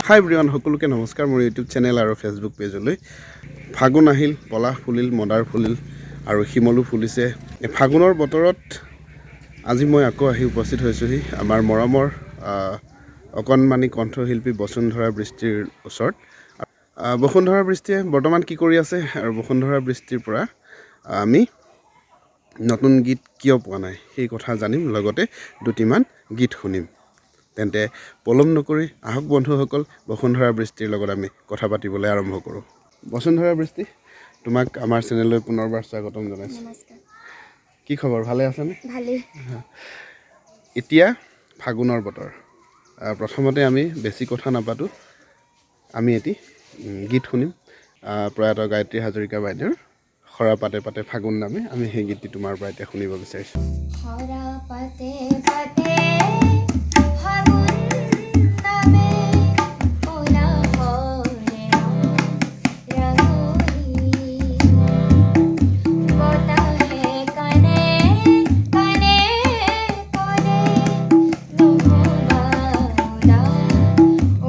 হাই everyone, সকলোকে নমস্কাৰ মোৰ ইউটিউব চেনেল আৰু ফেচবুক পেজলৈ। ফাগুন আহিল, পলাশ ফুলিল, মদাৰ ফুলিল আৰু শিমলু ফুলিছে। এই ফাগুনৰ বতৰত আজি মই আকৌ আহি উপস্থিত হৈছোঁহি আমাৰ মৰমৰ অকণমানি কণ্ঠশিল্পী বসুন্ধৰা বৃষ্টিৰ ওচৰত। বসুন্ধৰা বৃষ্টিয়ে বৰ্তমান কি কৰি আছে আৰু বসুন্ধৰা বৃষ্টিৰ পৰা আমি নতুন গীত কিয় পোৱা নাই সেই কথা জানিম, লগতে দুটিমান গীত শুনিম। তেন্তে পলম নকৰি আহক বন্ধুসকল, বসুন্ধৰা বৃষ্টিৰ লগত আমি কথা পাতিবলৈ আৰম্ভ কৰোঁ। বসুন্ধৰা বৃষ্টি, তোমাক আমাৰ চেনেললৈ পুনৰবাৰ স্বাগতম জনাইছোঁ। কি খবৰ, ভালে আছেনে? ভালেই। এতিয়া ফাগুনৰ বতৰ। প্ৰথমতে আমি বেছি কথা নাপাতোঁ, আমি এটি গীত শুনিম প্ৰয়াত গায়ত্ৰী হাজৰিকা বাইদেউৰ সৰা পাতে পাতে ফাগুন নামে। আমি সেই গীতটি তোমাৰ পৰা এতিয়া শুনিব বিচাৰিছোঁ। সৰা পাতে পাতে ফাগুন নামে কোলাহলে ৰাঙলী, বতাহে কানে কানে কৰে নহবা উদাস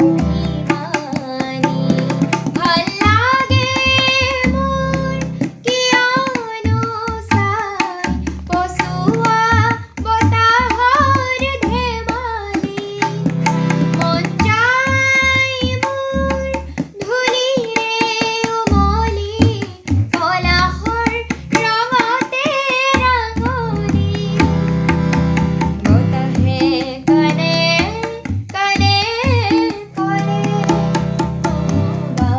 অভিমানী। ভাল লাগে মোৰ কিয়নো চাই পচোৱা বতাহৰ ধেমালি। মন যায় মোৰ ধূলিৰে উমলি পলাশৰ ৰঙতে ৰাঙলী। বতাহে কানে কানে কৰে নহবা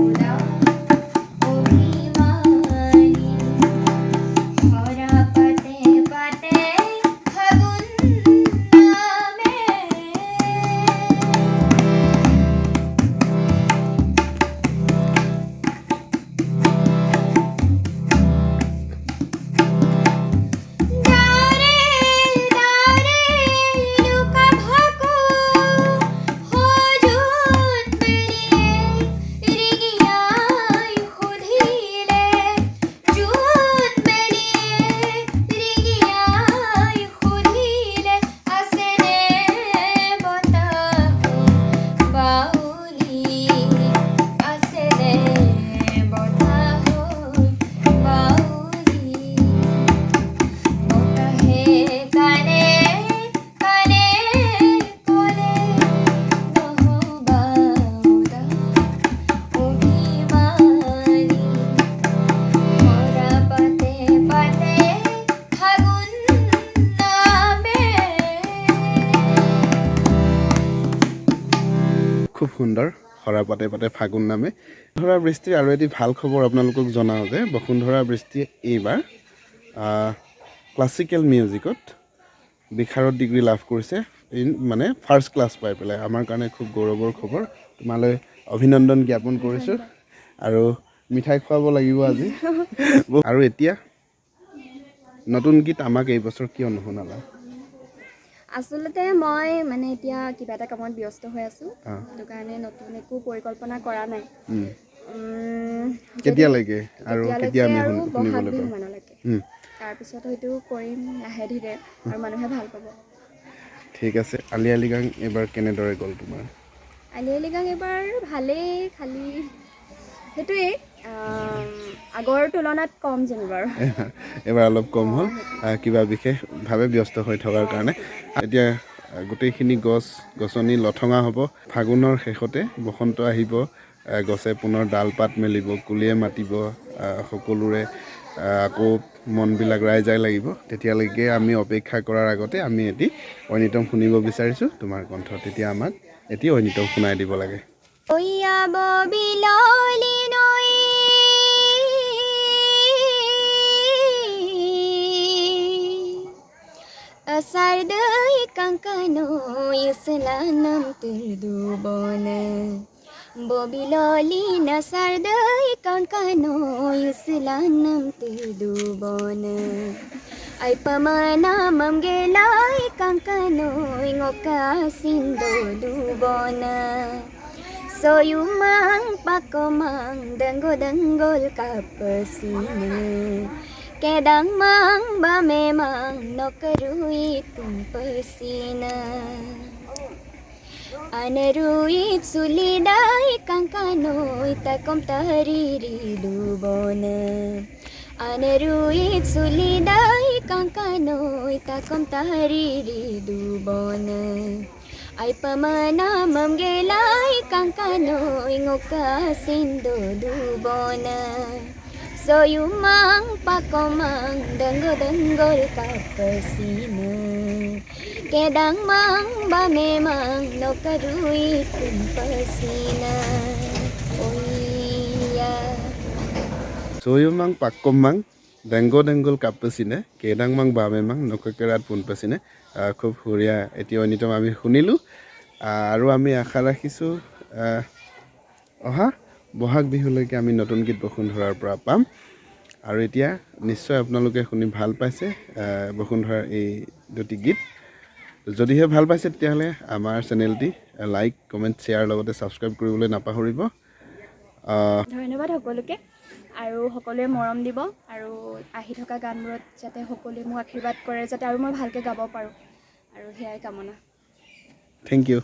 উদাস অভিমানী। সৰা পাতে পাতে ফাগুন নামে। দাঁৰে দাঁৰে লুকা ভাকু সজোত বেলিয়ে ৰিঙিয়াই সুধিলে, জোত বেলিয়ে ৰিঙিয়াই সুধিলে, আছেনে বতাহত বাউলি, আছেনে বতাহত বাউলি। বতাহে কানে কানে কৰে নহবা উদাস অভিমানী। সৰা পাতে পাতে ফাগুন নামে। খুব সুন্দৰ, সৰা পাতে পাতে ফাগুন নামে। বসুন্ধৰা বৃষ্টিৰ আৰু এটি ভাল খবৰ আপোনালোকক জনাওঁ যে বসুন্ধৰা বৃষ্টিয়ে এইবাৰ ক্লাছিকেল মিউজিকত বিশাৰদ ডিগ্ৰী লাভ কৰিছে, মানে ফাৰ্ষ্ট ক্লাছ পাই পেলাই। আমাৰ কাৰণে খুব গৌৰৱৰ খবৰ। তোমালৈ অভিনন্দন জ্ঞাপন কৰিছোঁ আৰু মিঠাই খুৱাব লাগিব আজি। আৰু এতিয়া নতুন গীত আমাক এই বছৰ কিয় নুশুনালা? আচলতে মই এতিয়া কিবা এটা কামত ব্যস্ত হৈ আছোঁ, সেইটো কাৰণে নতুন একো পৰিকল্পনা কৰা নাই। কেতিয়ালৈকে আৰু কেতিয়া আমি আৰু বহাগ শুনিবলৈ বিহু পাম? মানলৈকে, তাৰপিছত হয়তো কৰিম লাহে ধীৰে আৰু মানুহে ভাল পাব। ঠিক আছে। আলি আই লৃগাং এইবাৰ কেনেদৰে গ'ল তোমাৰ? আলি আই লৃগাং এইবাৰ ভালেই, খালি সেইটোৱেই আগৰ তুলনাত কম যেনিবা। এইবাৰ অলপ কম হ'ল, কিবা বিশেষভাৱে ব্যস্ত হৈ থকাৰ কাৰণে। এতিয়া গোটেইখিনি গছ গছনি লঠঙা হ'ব। ফাগুনৰ শেষতে বসন্ত আহিব, গছে পুনৰ ডাল পাত মেলিব, কুলিয়ে মাতিব, সকলোৰে আকৌ মনবিলাক ৰাইজাই লাগিব। তেতিয়ালৈকে আমি অপেক্ষা কৰাৰ আগতে আমি এটি ঐনিতম শুনিব বিচাৰিছোঁ তোমাৰ কণ্ঠ। তেতিয়া আমাক এটি ঐনিতম শুনাই দিব লাগে। ঐয়াব বিললি নৈ asar dai kangkano islanam terdubona, bobiloli nasar dai kangkano islanam terdubona. Ay pamana mamgelay kangkano ngokasindo dubona. Soyumang pakomang danggol-danggol kapasina. Kedang mang ba memang no karui tung pasina. Anaruit suliday kang kanoy takom tahariri lubona. Anaruit suliday kang kanoy takom tahariri lubona. Ay pamana mamgelay kang kanoy ngokasindo lubona. So yumang pakomang danggol kapasina. Kedang mang ba memang no karuit kumpasina. Oya. Soyumang pakkomang dengol kapasine kedang mang bamemang নককেৰাত পোন পাচিনে খুব সুৰীয়া এটি অন্যতম আমি শুনিলোঁ আৰু আমি আশা ৰাখিছোঁ অহা বহাগ বিহুলৈকে আমি নতুন গীত বসুন্ধৰাৰ পৰা পাম আৰু এতিয়া নিশ্চয় আপোনালোকে শুনি ভাল পাইছে বসুন্ধৰাৰ এই দুটি গীত যদিহে ভাল পাইছে তেতিয়াহ'লে আমাৰ চেনেলটি লাইক কমেণ্ট শ্বেয়াৰ লগতে ছাবস্ক্ৰাইব কৰিবলৈ নাপাহৰিব ধন্যবাদ সকলোকে আৰু সকলোৱে মৰম দিব আৰু আহি থকা গানবোৰত যাতে সকলোৱে মোক আশীৰ্বাদ কৰে যাতে আৰু মই ভালকৈ গাব পাৰোঁ আৰু সেয়াই কামনা থেংক ইউ